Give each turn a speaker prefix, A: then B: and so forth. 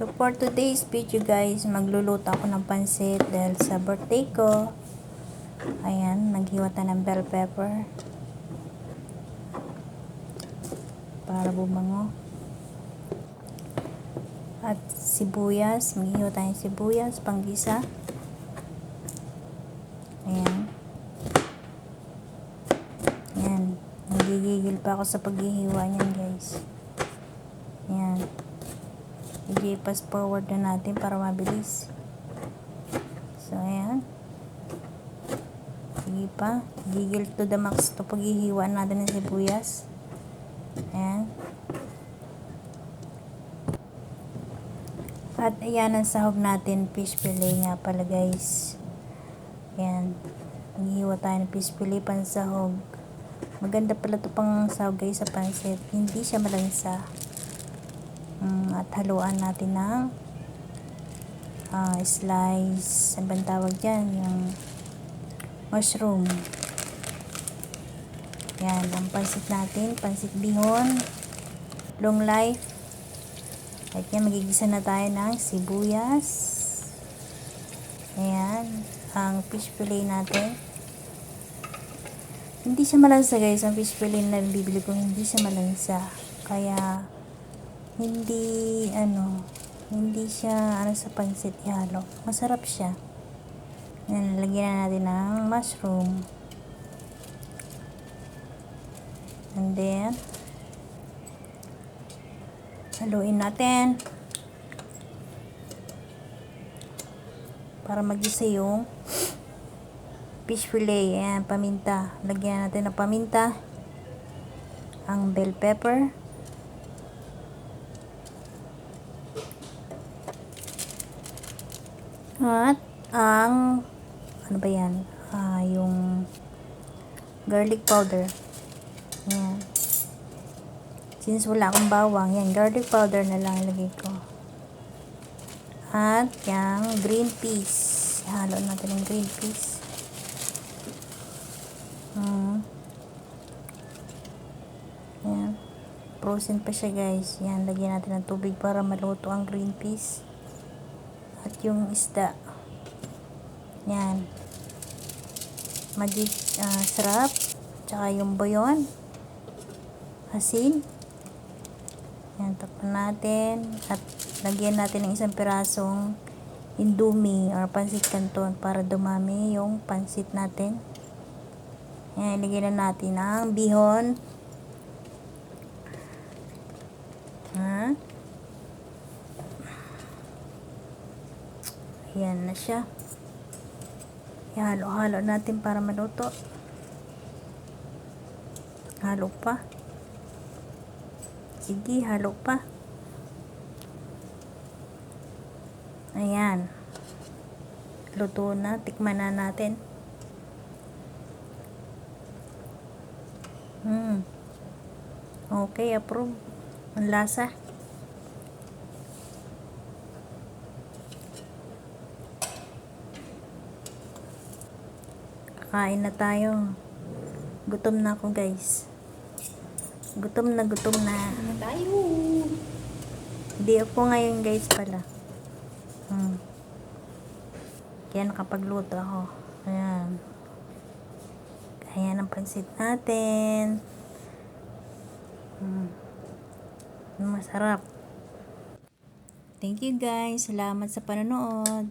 A: So for today's video guys, magluluto ako ng pansit dahil sa birthday ko. Ayan, naghiwa tayo ng bell pepper para bumango. At sibuyas, maghiwa tayo ng sibuyas, panggisa. Ayan. Ayan, nagigigil pa ako sa paghihiwa niyan guys. Ayan. I-fast forward na natin para mabilis. So, ayan. Sige pa. Gigil to the max to paghihiwa natin ng sibuyas. Ayan. At ayan ang sahog natin. Fish fillet nga pala guys. Ayan. Maghihiwa tayo ng fish fillet pansahog. Maganda pala to pang sahog guys sa pansit. Hindi siya malansa. At haluan natin ng slice, ano bang tawag dyan, yung mushroom. Yan, ang pansit natin, pansit bihon, long life. At yan, magigisa na tayo ng sibuyas. Ayan, ang fish fillet natin. Hindi siya malansa guys, ang fish fillet na bibili ko, hindi siya malansa. Kaya, hindi siya sa pansit ihalo. Masarap siya. Yan, lagyan na natin ng mushroom. And then, haluin natin para magisa yung fish fillet. Ayan, paminta. Lagyan natin ng paminta. Ang bell pepper. At ang ano ba yan? Yung garlic powder. Yan. Since wala akong bawang, yan, garlic powder na lang ilagay ko. At yung green peas. Halo natin yung green peas. Yan. Frozen pa siya guys. Yan, lagyan natin ng tubig para maluto ang green peas. At yung isda. Yan. Magic sarap. Tsaka yung boyon. Asin. Yan. Takpan natin. At lagyan natin ng isang pirasong indomie or pansit canton para dumami yung pansit natin. Yan. Ilagyan na natin ang bihon. Ayan na siya. Ihalo-halo natin para maluto. Halo pa. Sige, halo pa. Ayan. Luto na. Tikman na natin. Okay, approve. Ang lasa. Kain na tayo. Gutom na ako guys. Gutom na.
B: Ano tayo?
A: Hindi ako ngayon guys pala. Kaya nakapagluto ako. Ayan. Ayan ang pansit natin. Masarap. Thank you guys. Salamat sa panonood.